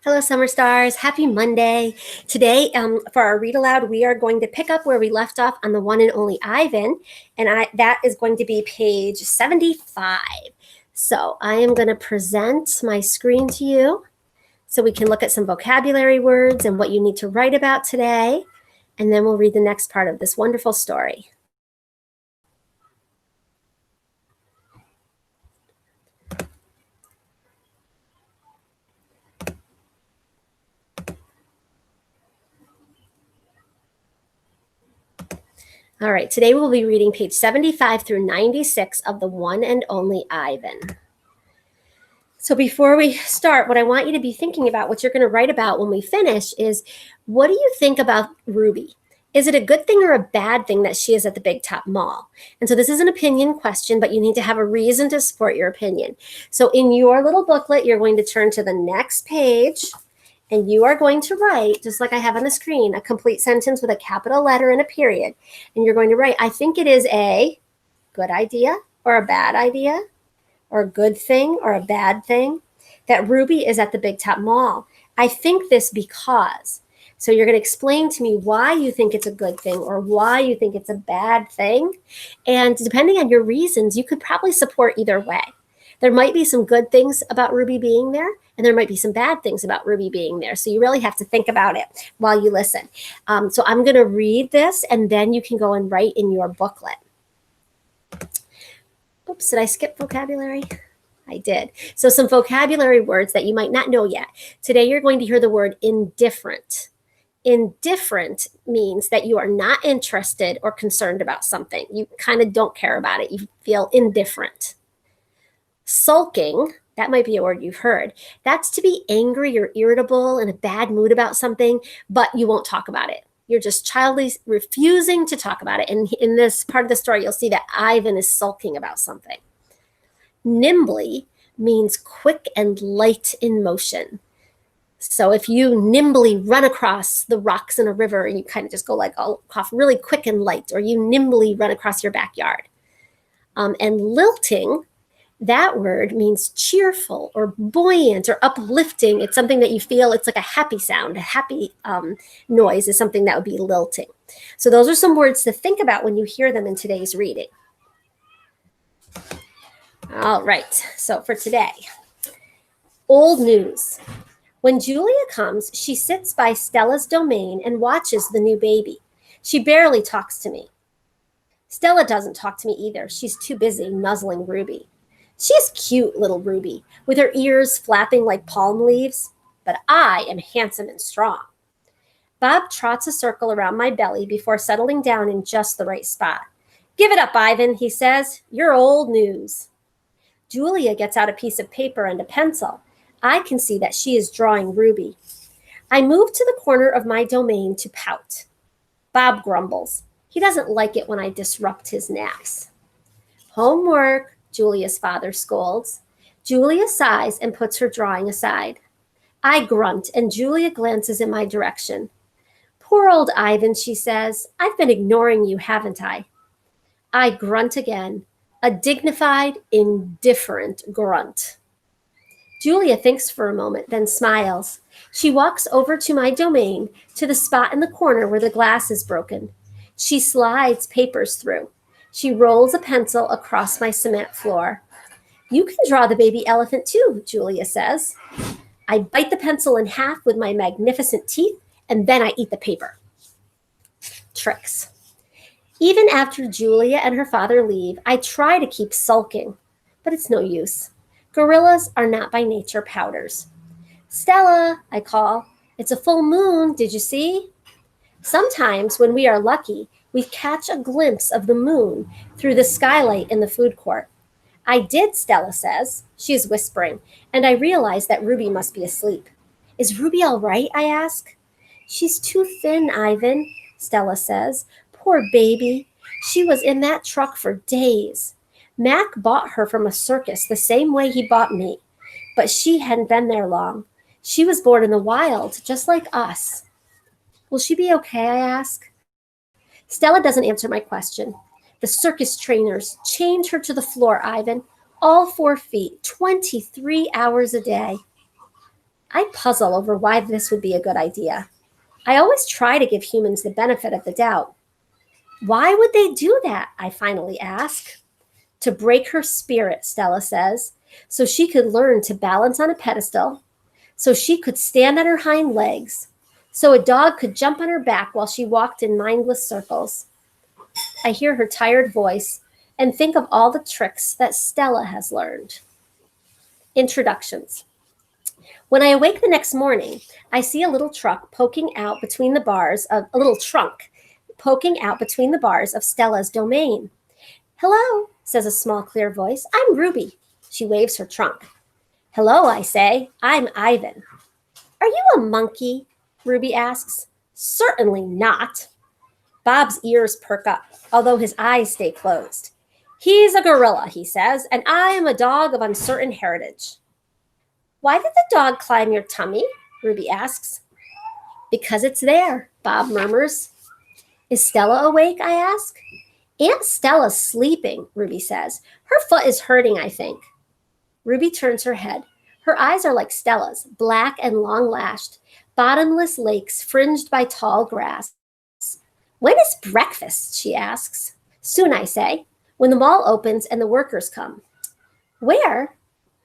Hello, Summer Stars. Happy Monday. Today, for our read aloud, we are going to pick up where we left off on the one and only Ivan, and that is going to be page 75. So I am going to present my screen to you so we can look at some vocabulary words and what you need to write about today, and then we'll read the next part of this wonderful story. All right, today we'll be reading page 75 through 96 of the one and only Ivan. So before we start, what I want you to be thinking about, what you're going to write about when we finish, is what do you think about Ruby? Is it a good thing or a bad thing that she is at the Big Top Mall? And so this is an opinion question, but you need to have a reason to support your opinion. So in your little booklet, you're going to turn to the next page, and you are going to write, just like I have on the screen, a complete sentence with a capital letter and a period. And you're going to write, I think it is a good idea or a bad idea or a good thing or a bad thing that Ruby is at the Big Top Mall. I think this because. So you're going to explain to me why you think it's a good thing or why you think it's a bad thing. And depending on your reasons, you could probably support either way. There might be some good things about Ruby being there, and there might be some bad things about Ruby being there. So you really have to think about it while you listen. So I'm going to read this, and then you can go and write in your booklet. Oops, did I skip vocabulary? I did. So some vocabulary words that you might not know yet. Today you're going to hear the word indifferent. Indifferent means that you are not interested or concerned about something. You kind of don't care about it. You feel indifferent. Sulking, that might be a word you've heard. That's to be angry or irritable, in a bad mood about something, but you won't talk about it. You're just childly refusing to talk about it. And in this part of the story, you'll see that Ivan is sulking about something. Nimbly means quick and light in motion. So if you nimbly run across the rocks in a river and you kind of just go like off really quick and light, or you nimbly run across your backyard. And lilting, that word means cheerful or buoyant or uplifting. It's something that you feel, it's like a happy sound, a happy noise is something that would be lilting. So those are some words to think about when you hear them in today's reading. All right, so for today, old news. When Julia comes, she sits by Stella's domain and watches the new baby. She barely talks to me. Stella doesn't talk to me either. She's too busy nuzzling Ruby. She's cute, little Ruby, with her ears flapping like palm leaves, but I am handsome and strong. Bob trots a circle around my belly before settling down in just the right spot. Give it up, Ivan, he says. You're old news. Julia gets out a piece of paper and a pencil. I can see that she is drawing Ruby. I move to the corner of my domain to pout. Bob grumbles. He doesn't like it when I disrupt his naps. Homework, Julia's father scolds. Julia sighs and puts her drawing aside. I grunt, and Julia glances in my direction. Poor old Ivan, she says. I've been ignoring you, haven't I? I grunt again, a dignified, indifferent grunt. Julia thinks for a moment, then smiles. She walks over to my domain, to the spot in the corner where the glass is broken. She slides papers through. She rolls a pencil across my cement floor. You can draw the baby elephant too, Julia says. I bite the pencil in half with my magnificent teeth, and then I eat the paper. Tricks. Even after Julia and her father leave, I try to keep sulking, but it's no use. Gorillas are not by nature pouters. Stella, I call. It's a full moon, did you see? Sometimes when we are lucky, we catch a glimpse of the moon through the skylight in the food court. I did, Stella says. She is whispering, and I realize that Ruby must be asleep. Is Ruby all right, I ask. She's too thin, Ivan, Stella says. Poor baby. She was in that truck for days. Mac bought her from a circus the same way he bought me, but she hadn't been there long. She was born in the wild, just like us. Will she be okay, I ask. Stella doesn't answer my question. The circus trainers chained her to the floor, Ivan, all 4 feet, 23 hours a day. I puzzle over why this would be a good idea. I always try to give humans the benefit of the doubt. Why would they do that? I finally ask. To break her spirit, Stella says, so she could learn to balance on a pedestal, so she could stand on her hind legs, so a dog could jump on her back while she walked in mindless circles. I hear her tired voice and think of all the tricks that Stella has learned. Introductions. When I awake the next morning, I see a little truck poking out between the bars of a little trunk poking out between the bars of Stella's domain. Hello, says a small, clear voice. I'm Ruby. She waves her trunk. Hello, I say. I'm Ivan. Are you a monkey? Ruby asks. Certainly not. Bob's ears perk up, although his eyes stay closed. He's a gorilla, he says, and I am a dog of uncertain heritage. Why did the dog climb your tummy? Ruby asks. Because it's there, Bob murmurs. Is Stella awake? I ask. Aunt Stella's sleeping, Ruby says. Her foot is hurting, I think. Ruby turns her head. Her eyes are like Stella's, black and long-lashed, bottomless lakes fringed by tall grass. When is breakfast? She asks. Soon, I say, when the mall opens and the workers come. Where?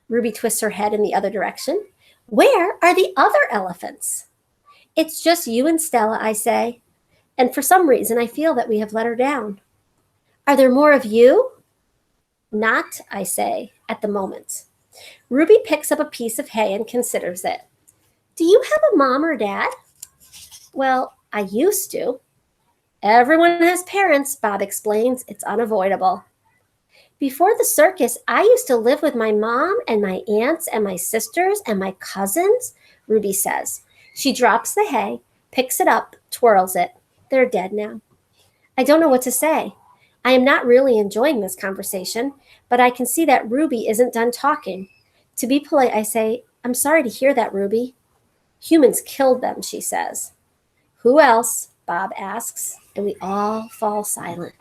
Ruby twists her head in the other direction. Where are the other elephants? It's just you and Stella, I say. And for some reason, I feel that we have let her down. Are there more of you? Not, I say, at the moment. Ruby picks up a piece of hay and considers it. Do you have a mom or dad? Well, I used to. Everyone has parents, Bob explains. It's unavoidable. Before the circus, I used to live with my mom and my aunts and my sisters and my cousins, Ruby says. She drops the hay, picks it up, twirls it. They're dead now. I don't know what to say. I am not really enjoying this conversation, but I can see that Ruby isn't done talking. To be polite, I say, I'm sorry to hear that, Ruby. Humans killed them, she says. Who else? Bob asks, and we all fall silent.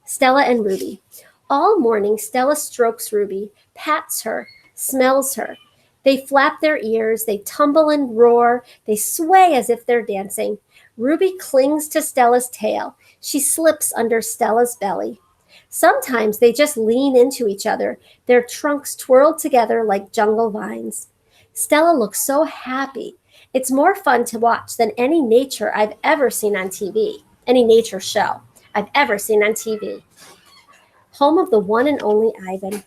Stella and Ruby. All morning, Stella strokes Ruby, pats her, smells her. They flap their ears, they tumble and roar, they sway as if they're dancing. Ruby clings to Stella's tail. She slips under Stella's belly. Sometimes they just lean into each other, their trunks twirled together like jungle vines. Stella looks so happy. It's more fun to watch than any nature I've ever seen on TV, any nature show I've ever seen on TV. Home of the one and only Ivan.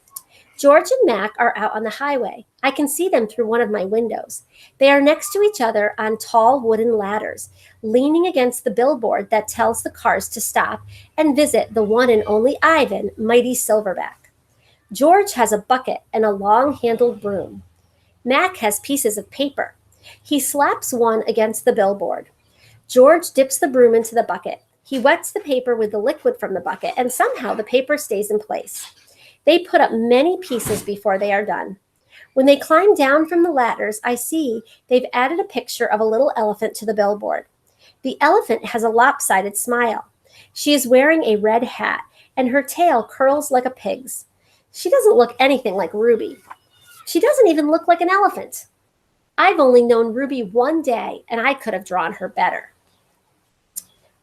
George and Mac are out on the highway. I can see them through one of my windows. They are next to each other on tall wooden ladders, leaning against the billboard that tells the cars to stop and visit the one and only Ivan, mighty silverback. George has a bucket and a long-handled broom. Mac has pieces of paper. He slaps one against the billboard. George dips the broom into the bucket. He wets the paper with the liquid from the bucket, and somehow the paper stays in place. They put up many pieces before they are done. When they climb down from the ladders, I see they've added a picture of a little elephant to the billboard. The elephant has a lopsided smile. She is wearing a red hat, and her tail curls like a pig's. She doesn't look anything like Ruby. She doesn't even look like an elephant. I've only known Ruby one day, and I could have drawn her better.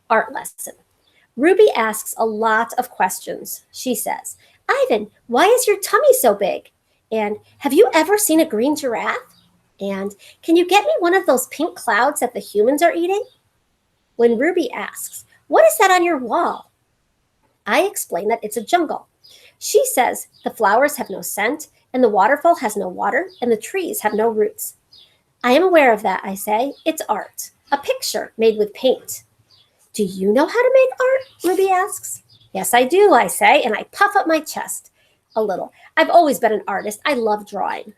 Art lesson. Ruby asks a lot of questions. She says, Ivan, why is your tummy so big? And have you ever seen a green giraffe? And can you get me one of those pink clouds that the humans are eating? When Ruby asks, what is that on your wall? I explain that it's a jungle. She says the flowers have no scent, and the waterfall has no water, and the trees have no roots. I am aware of that, I say. It's art, a picture made with paint. Do you know how to make art? Ruby asks. Yes, I do, I say, and I puff up my chest a little. I've always been an artist. I love drawing.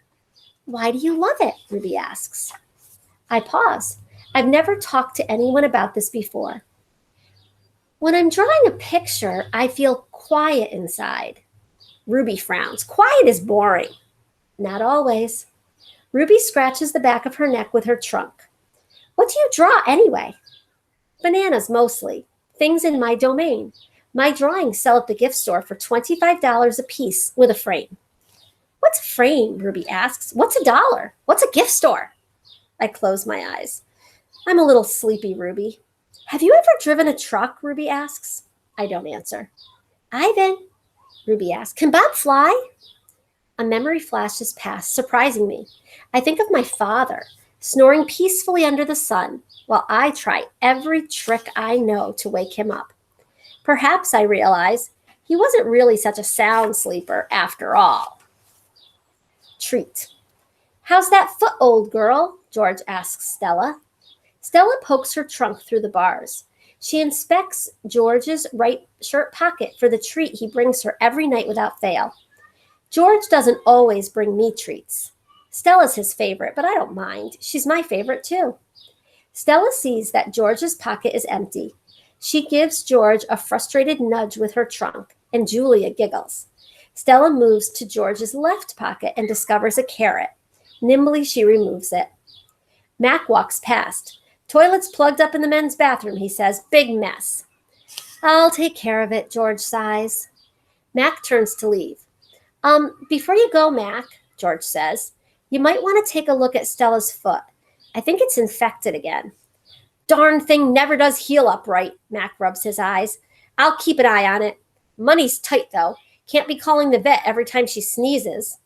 Why do you love it? Ruby asks. I pause. I've never talked to anyone about this before. When I'm drawing a picture, I feel quiet inside. Ruby frowns. Quiet is boring. Not always. Ruby scratches the back of her neck with her trunk. What do you draw anyway? Bananas mostly. Things in my domain. My drawings sell at the gift store for $25 a piece with a frame. What's a frame? Ruby asks. What's $1? What's a gift store? I close my eyes. I'm a little sleepy, Ruby. Have you ever driven a truck? Ruby asks. I don't answer. Ivan, Ruby asks, can Bob fly? A memory flashes past, surprising me. I think of my father, snoring peacefully under the sun, while I try every trick I know to wake him up. Perhaps, I realize, he wasn't really such a sound sleeper after all. Treat. How's that foot, old girl? George asks Stella. Stella pokes her trunk through the bars. She inspects George's right shirt pocket for the treat he brings her every night without fail. George doesn't always bring me treats. Stella's his favorite, but I don't mind. She's my favorite too. Stella sees that George's pocket is empty. She gives George a frustrated nudge with her trunk, and Julia giggles. Stella moves to George's left pocket and discovers a carrot. Nimbly, she removes it. Mac walks past. Toilet's plugged up in the men's bathroom, he says. Big mess. I'll take care of it, George sighs. Mac turns to leave. Before you go, Mac, George says, you might want to take a look at Stella's foot. I think it's infected again. Darn thing never does heal up right, Mac rubs his eyes. I'll keep an eye on it. Money's tight, though. Can't be calling the vet every time she sneezes.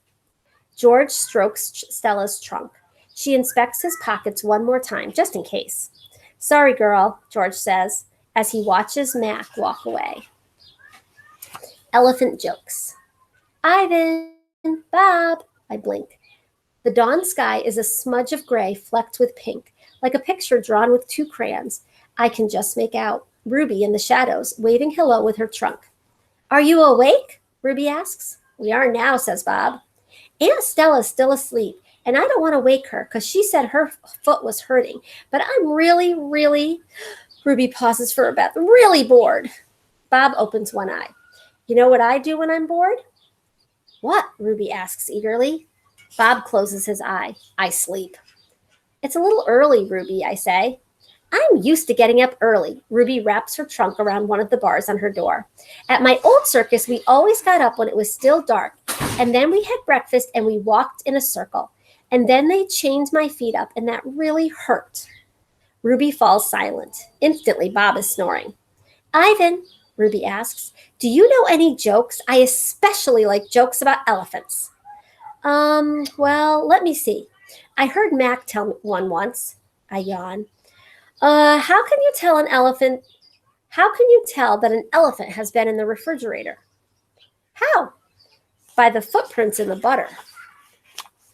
George strokes Stella's trunk. She inspects his pockets one more time, just in case. Sorry, girl, George says, as he watches Mac walk away. Elephant jokes. Ivan, Bob, I blink. The dawn sky is a smudge of gray flecked with pink, like a picture drawn with 2 crayons. I can just make out Ruby in the shadows, waving hello with her trunk. Are you awake? Ruby asks. We are now, says Bob. Aunt Stella's still asleep, and I don't want to wake her because she said her foot was hurting, but I'm really, Ruby pauses for a breath, really bored. Bob opens one eye. You know what I do when I'm bored? What? Ruby asks eagerly. Bob closes his eye. I sleep. It's a little early, Ruby, I say. I'm used to getting up early. Ruby wraps her trunk around one of the bars on her door. At my old circus, we always got up when it was still dark, and then we had breakfast and we walked in a circle. And then they chained my feet up, and that really hurt. Ruby falls silent. Instantly, Bob is snoring. Ivan, Ruby asks, do you know any jokes? I especially like jokes about elephants. Well, let me see. I heard Mac tell me one once. I yawn. How can you tell that an elephant has been in the refrigerator? How? By the footprints in the butter.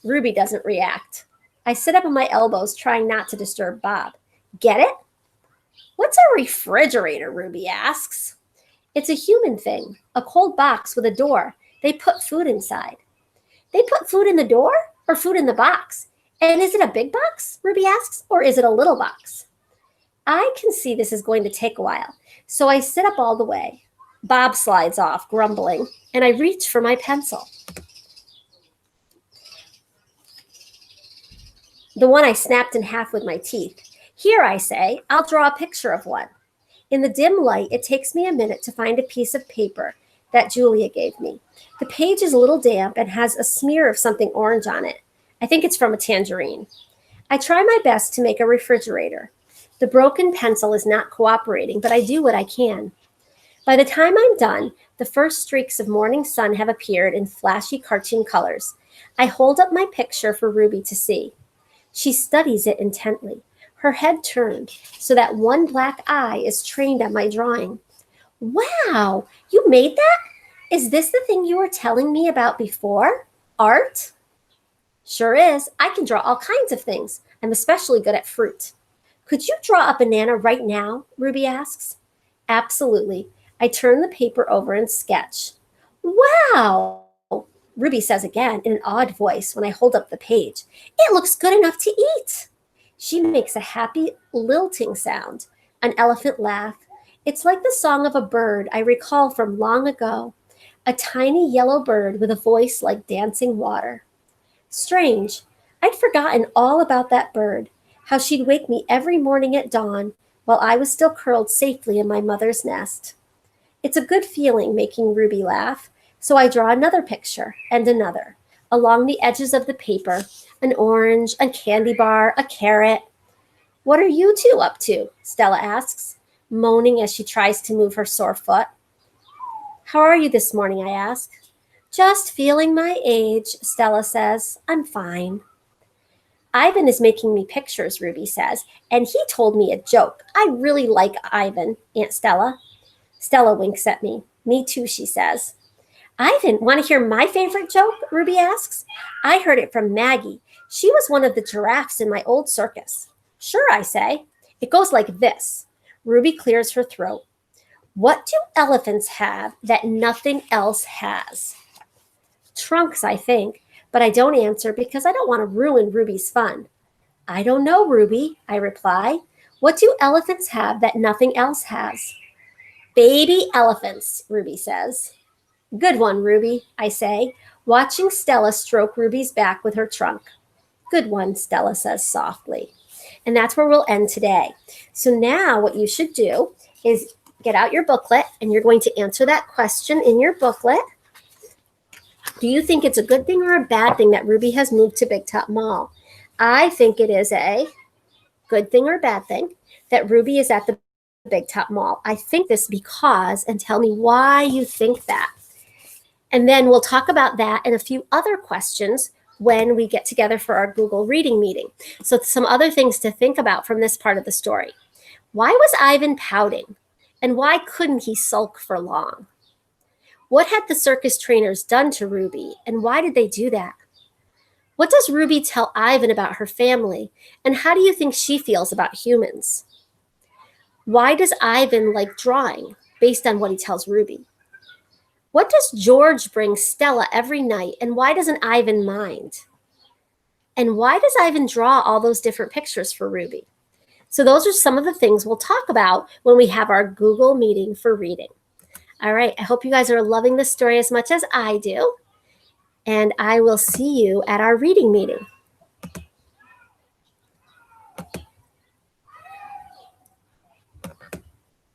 Ruby doesn't react. I sit up on my elbows, trying not to disturb Bob. Get it? What's a refrigerator? Ruby asks. It's a human thing, a cold box with a door. They put food inside. They put food in the door or food in the box? And is it a big box? Ruby asks, or is it a little box? I can see this is going to take a while, so I sit up all the way. Bob slides off, grumbling, and I reach for my pencil. The one I snapped in half with my teeth. Here, I say, I'll draw a picture of one. In the dim light, it takes me a minute to find a piece of paper that Julia gave me. The page is a little damp and has a smear of something orange on it. I think it's from a tangerine. I try my best to make a refrigerator. The broken pencil is not cooperating, but I do what I can. By the time I'm done, the first streaks of morning sun have appeared in flashy cartoon colors. I hold up my picture for Ruby to see. She studies it intently, her head turned so that one black eye is trained on my drawing. Wow, you made that? Is this the thing you were telling me about before? Art? Sure is. I can draw all kinds of things. I'm especially good at fruit. Could you draw a banana right now? Ruby asks. Absolutely. I turn the paper over and sketch. Wow, Ruby says again in an odd voice when I hold up the page. It looks good enough to eat. She makes a happy lilting sound, an elephant laugh. It's like the song of a bird I recall from long ago, a tiny yellow bird with a voice like dancing water. Strange, I'd forgotten all about that bird, how she'd wake me every morning at dawn while I was still curled safely in my mother's nest. It's a good feeling making Ruby laugh, so I draw another picture and another. along the edges of the paper, an orange, a candy bar, a carrot. What are you two up to? Stella asks, moaning as she tries to move her sore foot. How are you this morning? I ask. Just feeling my age, Stella says. I'm fine. Ivan is making me pictures, Ruby says, and he told me a joke. I really like Ivan, Aunt Stella. Stella winks at me. Me too, she says. Ivan, want to hear my favorite joke? Ruby asks. I heard it from Maggie. She was one of the giraffes in my old circus. Sure, I say. It goes like this. Ruby clears her throat. What do elephants have that nothing else has? Trunks, I think, but I don't answer because I don't want to ruin Ruby's fun. I don't know, Ruby, I reply. What do elephants have that nothing else has? Baby elephants, Ruby says. Good one, Ruby, I say, watching Stella stroke Ruby's back with her trunk. Good one, Stella says softly. And that's where we'll end today. So now what you should do is get out your booklet, and you're going to answer that question in your booklet. Do you think it's a good thing or a bad thing that Ruby has moved to Big Top Mall? I think it is a good thing or a bad thing that Ruby is at the Big Top Mall. I think this because, and tell me why you think that. And then we'll talk about that and a few other questions when we get together for our Google reading meeting. So some other things to think about from this part of the story. Why was Ivan pouting? And why couldn't he sulk for long? What had the circus trainers done to Ruby, and why did they do that? What does Ruby tell Ivan about her family, and how do you think she feels about humans? Why does Ivan like drawing, based on what he tells Ruby? What does George bring Stella every night, and why doesn't Ivan mind? And why does Ivan draw all those different pictures for Ruby? So those are some of the things we'll talk about when we have our Google meeting for reading. All right, I hope you guys are loving this story as much as I do, and I will see you at our reading meeting.